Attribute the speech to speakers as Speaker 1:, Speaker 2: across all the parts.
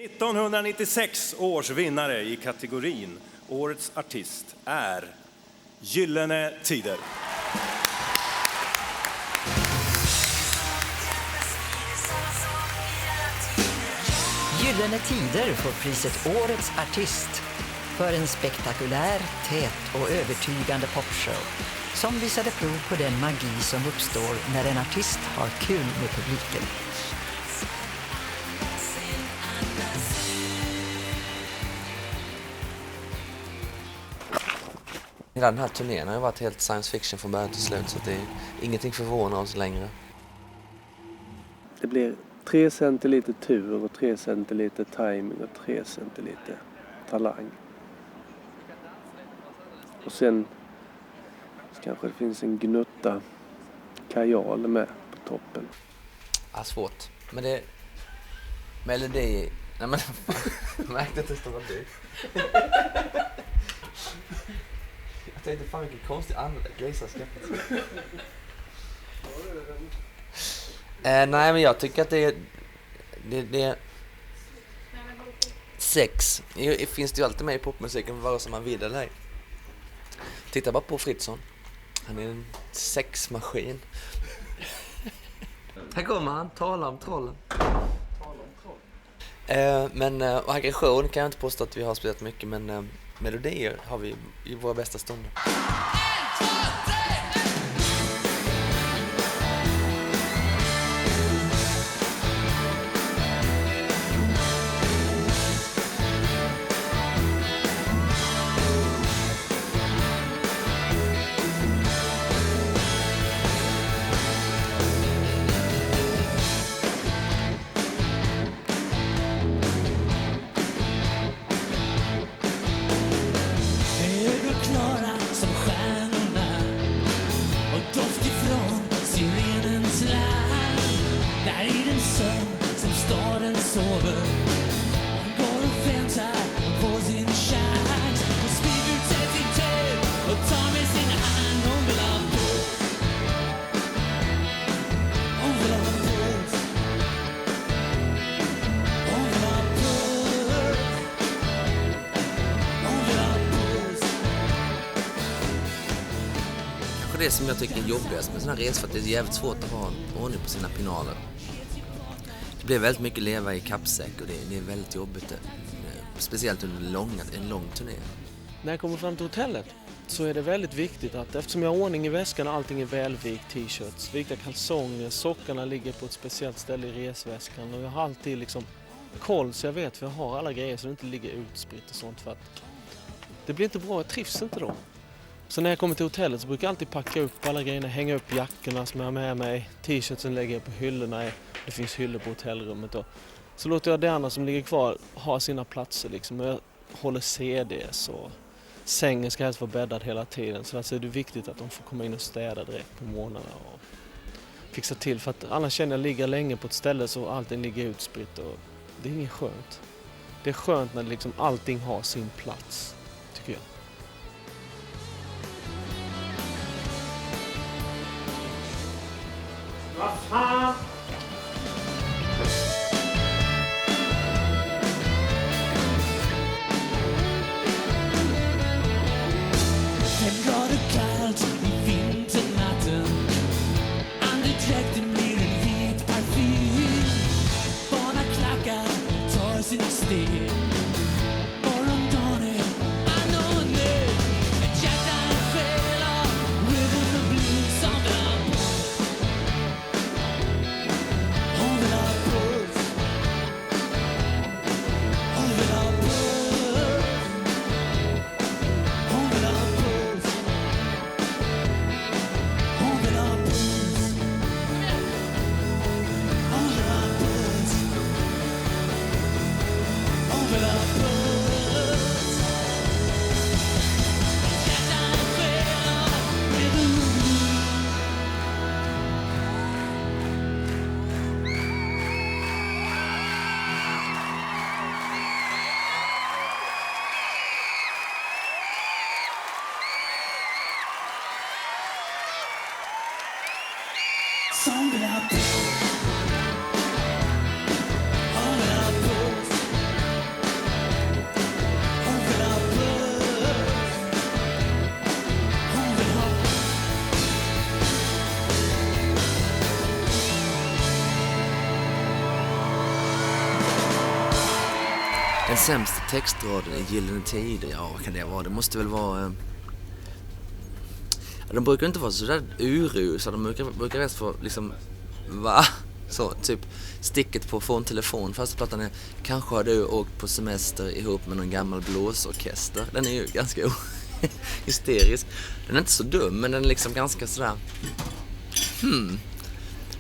Speaker 1: 1996 års vinnare i kategorin Årets artist är Gyllene Tider.
Speaker 2: Gyllene Tider får priset Årets artist för en spektakulär, tät och övertygande popshow som visade prov på den magi som uppstår när en artist har kul med publiken.
Speaker 3: Hela den här turnén har ju varit helt science fiction från början till slut, så det är ingenting förvånar oss längre.
Speaker 4: Det blir 3 centiliter tur och 3 centiliter timing och 3 centiliter talang. Och sen kanske det finns en gnutta kajal med på toppen.
Speaker 3: Ja, svårt. Men det är melodi. Nej men jag märkte att det stod du. Jag tänkte fan vilken konstig grej jag skaffat. Nej men jag tycker att det är sex. Det finns det ju alltid med i popmusiken, vare sig man vill eller ej. Titta bara på Fritzson. Han är en sexmaskin. Här kommer han, tala om trollen. Men aggression kan jag inte påstå att vi har spelat mycket, men melodier har vi i våra bästa stunder. Det som jag tycker är jobbigast med sådana här resor, för att det är jävligt svårt att ha ordning på sina pinaler. Det blir väldigt mycket leva i kappsäck och det är väldigt jobbigt, speciellt under en lång turné.
Speaker 5: När jag kommer fram till hotellet så är det väldigt viktigt att, eftersom jag har ordning i väskan och allting är välvikt, t-shirts, viktiga kalsonger, sockarna ligger på ett speciellt ställe i resväskan och jag har alltid liksom koll så jag vet för jag har alla grejer så det inte ligger utspritt och sånt, för att det blir inte bra, jag trivs inte då. Så när jag kommer till hotellet så brukar jag alltid packa upp alla grejerna, hänga upp jackorna som jag har med mig, t-shirtsen lägger jag på hyllorna, det finns hyllor på hotellrummet då. Så låter jag det andra som ligger kvar ha sina platser liksom, jag håller CDs och sängen ska helst vara bäddad hela tiden, så alltså är det viktigt att de får komma in och städa direkt på morgnarna och fixa till, för att annars känner jag ligga länge på ett ställe så allting ligger utspritt och det är inget skönt. Det är skönt när liksom allting har sin plats, tycker jag.
Speaker 6: Vad fan?
Speaker 7: Det grader kallt i vinternatten. Andedräkten blir en vit parfym. Bara klackar tar sina steg. Morgondagen är anonym. Ett hjärta är fel av rhythm och blues som drar på. Hon vill ha puls. Hon vill ha puls. Hon vill ha puls. Hon vill ha puls. Hon vill ha puls. Hon vill ha puls. Hjärta är fel av rhythm och blues. Som vill ha puls. Hon vill ha puls.
Speaker 3: Den sämsta textraden i Gyllene Tider, ja vad kan det vara? Det måste väl vara... De brukar inte vara så där urusar, de brukar rätt få liksom... Va? Så, typ sticket på få en telefon. Första plattan är kanske har du åkt på semester ihop med någon gammal blåsorkester. Den är ju ganska hysterisk. Den är inte så dum, men den är liksom ganska sådär...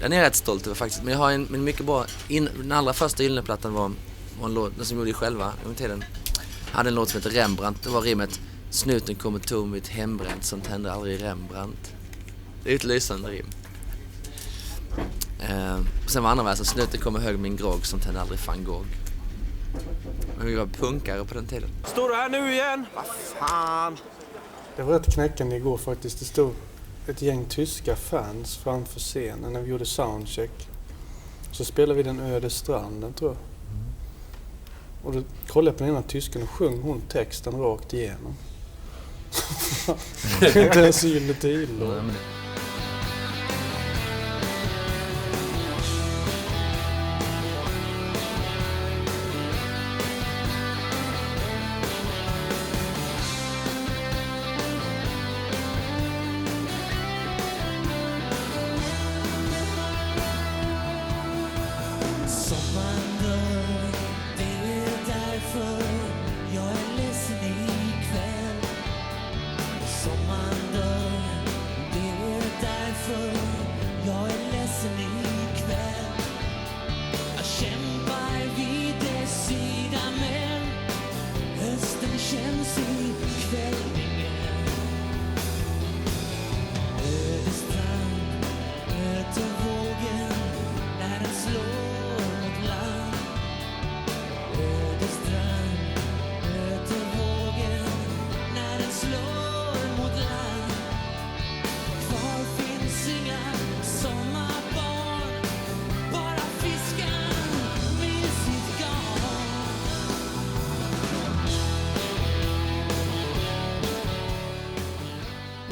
Speaker 3: Den är jag rätt stolt över faktiskt. Men jag har en mycket bra... Den allra första Gyllene-plattan var en låt, den som gjorde själva under tiden. Jag hade en låt som heter Rembrandt. Det var rimmet: snuten kommer tom vid ett hembränt som tänder aldrig Rembrandt. Det är ett lysande rim. Sen var andra versen: snuten kommer hög min grogg som tänder aldrig van Gogh. Men vi var punkare på den tiden.
Speaker 1: Står du här nu igen? Vad fan?
Speaker 6: Det var rätt knäckande igår faktiskt. Det stod ett gäng tyska fans framför scenen när vi gjorde soundcheck. Så spelade vi Den öde stranden, tror jag. Och då kollade jag på den ena tysken och sjöng hon texten rakt igenom. Inte ens Gyllene Tider.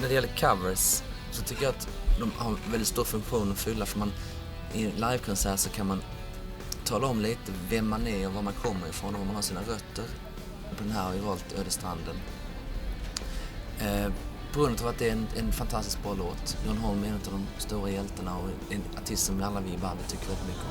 Speaker 3: När det gäller covers så tycker jag att de har väldigt stor funktion att fylla, för man i en livekonsert så kan man tala om lite vem man är och var man kommer ifrån och var man har sina rötter. På den här har vi valt Ödestranden. På grund av att det är en fantastiskt bra låt. Jan Holm är en av de stora hjältarna och en artist som alla vi i bandet tycker väldigt mycket om.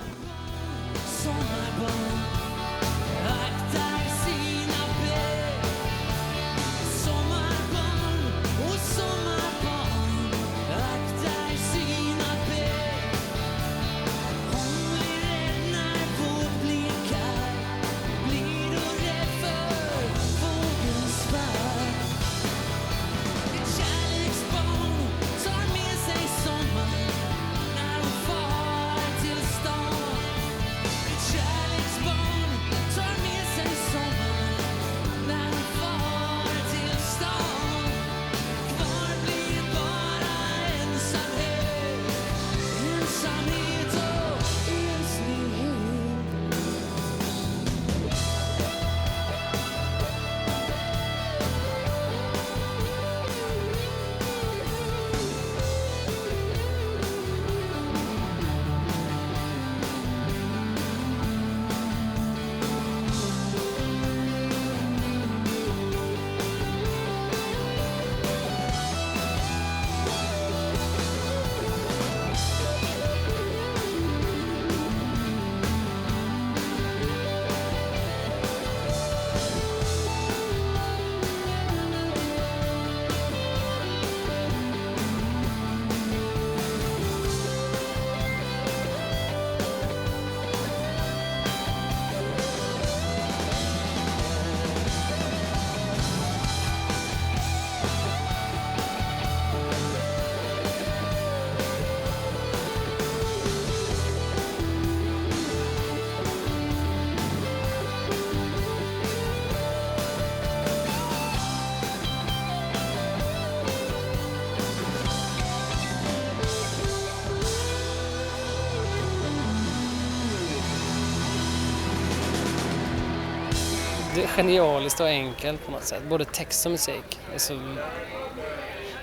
Speaker 8: Det är genialiskt och enkelt på något sätt. Både text och musik är så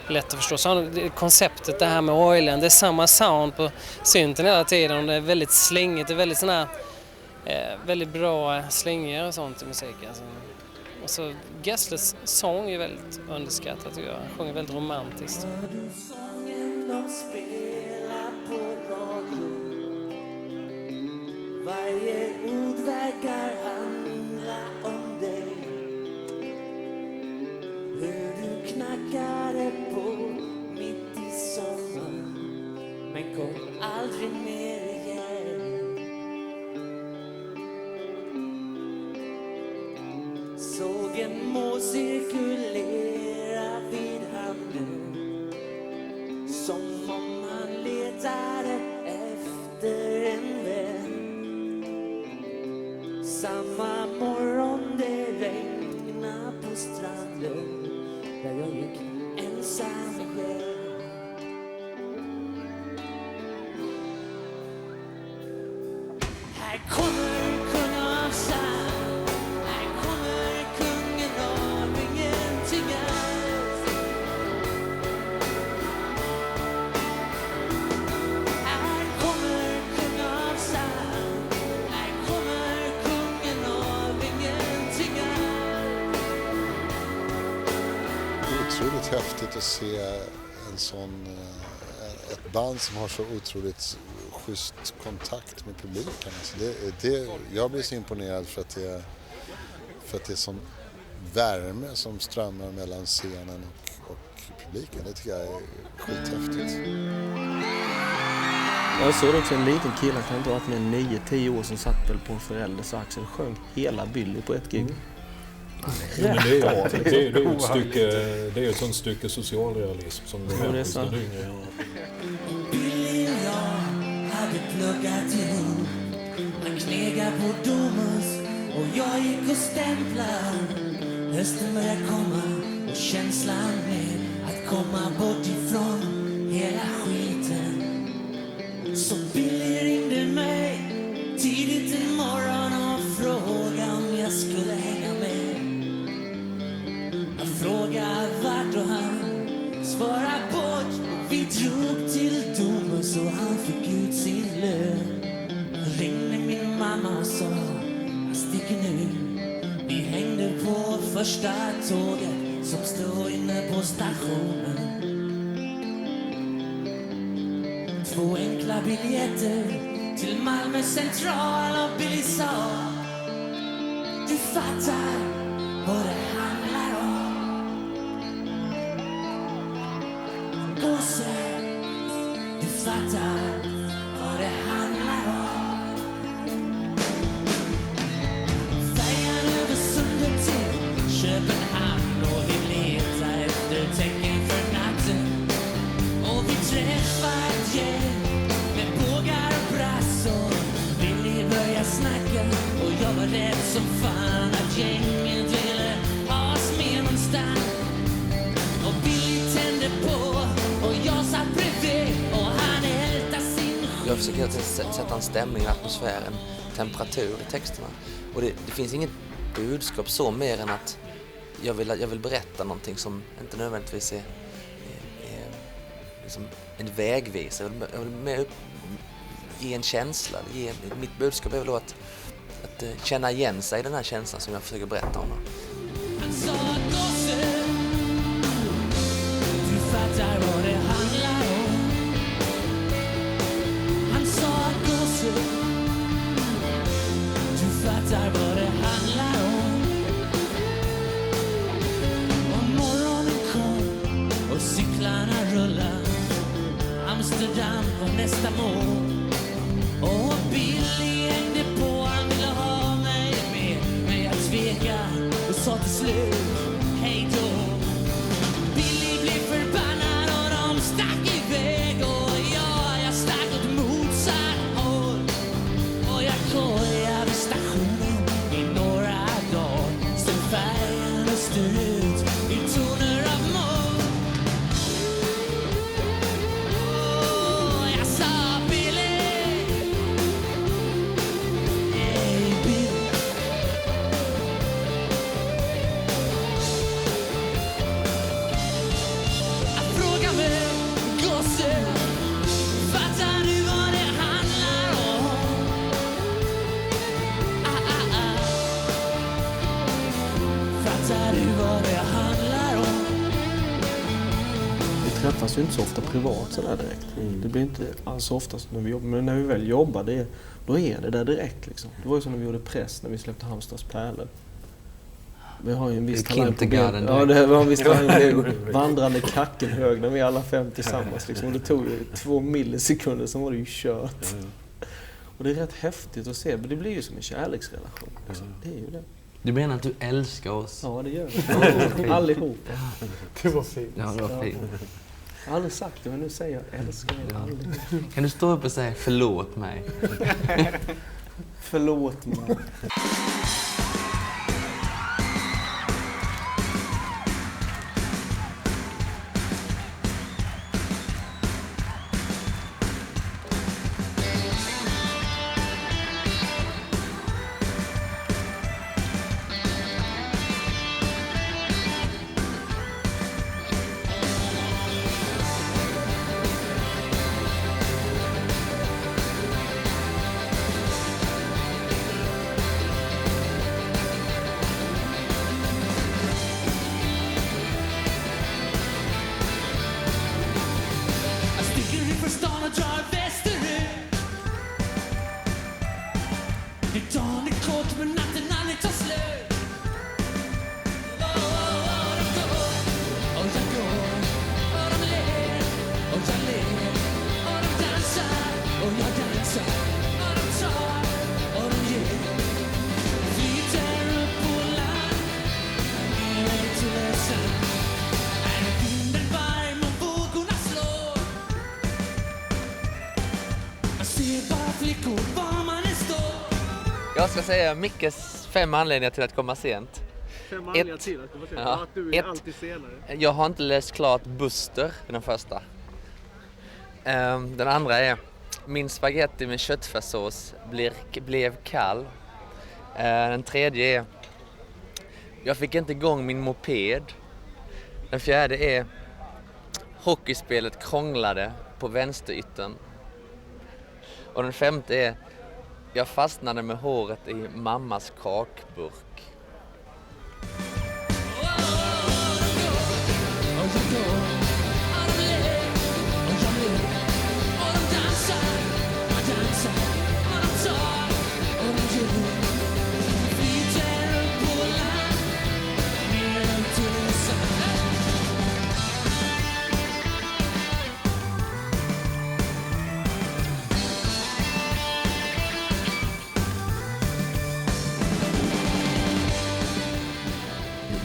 Speaker 8: lätt att förstå. Så konceptet det här med oilen, det är samma sound på synten hela tiden. Och det är väldigt slängigt, det är väldigt sån här Väldigt bra slingor och sånt i musiken. Och så Gessles sång är väldigt underskattad tycker jag. Han sjunger väldigt romantiskt.
Speaker 7: Sången de spelar på radio. Varje ord verkar handla om dig. Hur du knackade på mitt i sommaren, men kom aldrig mer igen. Såg en må cirkulera vid handen, som om han letade efter en vän. Samma morgon det regnade på stranden, där jag gick ensam själv. Här kommer kung av sand, här kommer kungen av ingenting alls. Här kommer kung av sand, här kommer kungen av ingenting alls.
Speaker 9: Det är otroligt häftigt att se ett band som har så otroligt schysst kontakt med publiken. Alltså jag blir så imponerad för att det är sån värme som strömmar mellan scenen och publiken. Det tycker jag är skithäftigt.
Speaker 5: Jag såg också en liten kille, han kan inte ha varit med 9-10 år, som satt väl på en förälders axel och sjöng hela Billy på ett gig.
Speaker 10: Det är ju ett sånt stycke socialrealism som det här hos den yngre.
Speaker 7: Billy och jag hade pluggat ihop. Han knegade på Domus och jag gick och stämplade. Hösten började komma och känslan med att komma bort ifrån hela skiten. Så Billy ringde mig tidigt en morgon och frågade om jag skulle hänga med. Jag frågade vart och han svarade bort. Vi drog till Domus och han fick ut sin lön. Jag ringde min mamma och sa, jag sticker nu. Vi hängde på första tåget som stod inne på stationen. 2 enkla biljetter till Malmö central och Billy sa, du fattar vad det handlar om. Gosse, du fattar vad det handlar om. Färjan över sundet till Köpenhamn och vi letar efter tecken för natten. Och vi träffar ett gäng med bågar och brass och Billy börjar snacka och jag var rädd som fan att gänget ville ha oss med någonstans. Och Billy tände på och jag satt bredvid och han ältade sin skit.
Speaker 3: Jag försöker sätta en stämning, en atmosfär, en temperatur i texterna. Och det finns inget budskap så mer än att jag vill berätta någonting som inte nödvändigtvis är liksom en vägvisare. Jag vill mer ge en känsla. Mitt budskap är väl då att känna igen sig i den här känslan som jag försöker berätta om.
Speaker 7: Han sa gosse, du fattar vad det handlar om. Han sa gosse, du fattar vad det handlar om. Och morgonen kom och cyklarna rullade. Amsterdam var nästa mål. Och Billy hängde på, han ville ha mig med. Men jag tvekade och sa till slut hej då. Billy blev förbannad och de stack iväg. Och jag stack åt motsatt håll. Och jag kojade vid stationen i några dagar. Sen färgen österut i toner av moll. Jag sa Billy, hey Billy. vad det handlar om.
Speaker 5: Vi träffas ju inte så ofta privat sådär direkt. Det blir inte alls ofta när vi jobbar. Men när vi väl jobbar, då är det där direkt liksom. Det var ju som när vi gjorde press när vi släppte Halmstads pärlor. Vi har ju en viss talang på ben. Ja, det var en viss vandrande kackelhög när vi alla 5 tillsammans. Liksom. Och det tog ju 2 millisekunder, så var det ju kört. Och det är rätt häftigt att se, men det blir ju som en kärleksrelation. Liksom. Det är ju det.
Speaker 3: Du menar att du älskar oss?
Speaker 5: Ja, det gör vi. Allihopa.
Speaker 6: Det var fint.
Speaker 3: Ja, det var fint.
Speaker 5: Jag har aldrig sagt det, men nu säger jag älskar er aldrig.
Speaker 3: Kan du stå upp och säga förlåt mig?
Speaker 5: Förlåt mig.
Speaker 3: Jag ska säga Mickes 5 anledningar till att komma sent.
Speaker 5: 5 anledningar till att komma sent? Ja. Att du är alltid senare.
Speaker 3: Jag har inte läst klart Buster, den första. Den andra är min spaghetti med köttfärssås blev kall. Den tredje är jag fick inte igång min moped. Den fjärde är hockeyspelet krånglade på vänsterytten. Och den femte är jag fastnade med håret i mammas kakburk.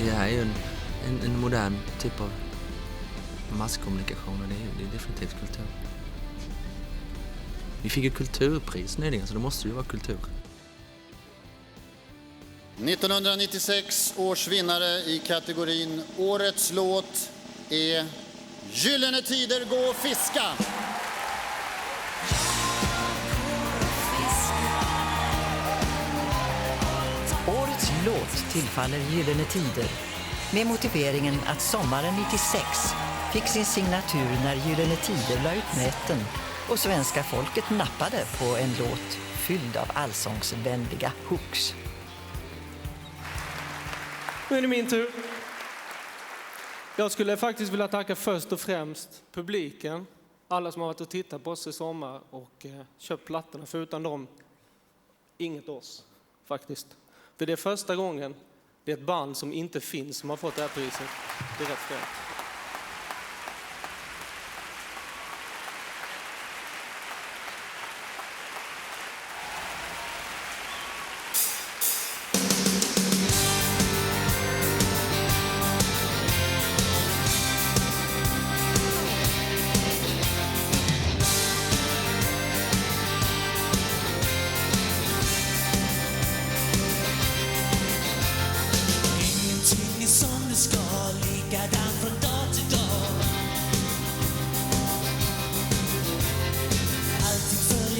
Speaker 3: Det här är ju en modern typ av masskommunikation och det är definitivt kultur. Vi fick ju kulturpris nyligen, så det måste ju vara kultur.
Speaker 11: 1996 års vinnare i kategorin Årets låt är Gyllene tider, gå och fiska.
Speaker 2: Årets låt tillfaller Gyllene tider med motiveringen att sommaren 96 fick sin signatur när Gyllene tider la ut näten och svenska folket nappade på en låt fylld av allsångsvänliga hooks.
Speaker 5: Nu är det min tur. Jag skulle faktiskt vilja tacka först och främst publiken. Alla som har varit och tittat på oss i sommar och köpt plattorna. För utan dem, inget oss faktiskt. För det är första gången det är ett band som inte finns som har fått det här priset. Det är rätt främt.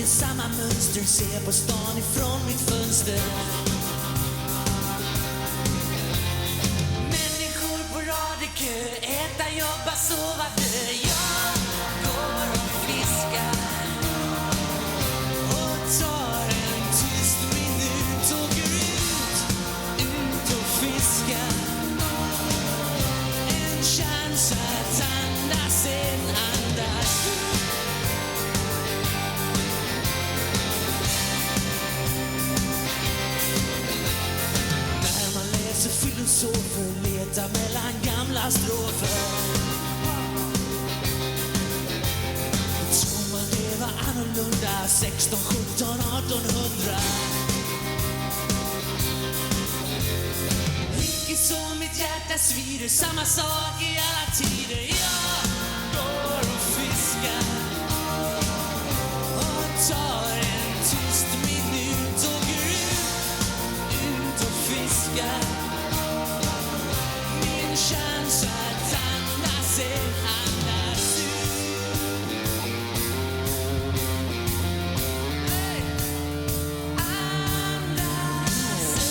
Speaker 7: Samma mönster, ser på stan ifrån mitt fönster. Människor på rad i kö, äta, jobba, sova, dö. Jag går och fiskar och tar en tyst minut. Åker ut och fiskar. så filosofer letar mellan gamla strofer. Tror man det var annorlunda 16, 17, 1800. Icke så mitt hjärta svider, samma sak i alla tider. Jag går och fiskar och tar en tyst minut och går ut och fiskar. Min chans att andas andas ut. Hey. Andas ut.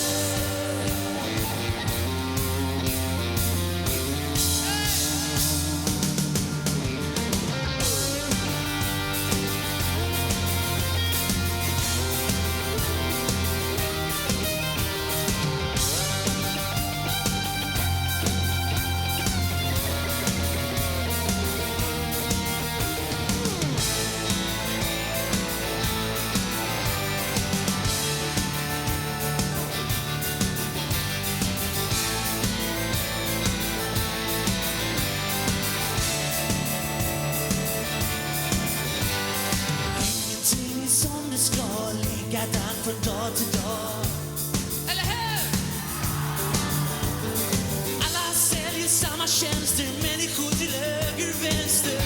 Speaker 7: Ingenting är som det ska, likadant från dag till dag. Eller hur? Alla säljer samma tjänster, människor till höger, vänster.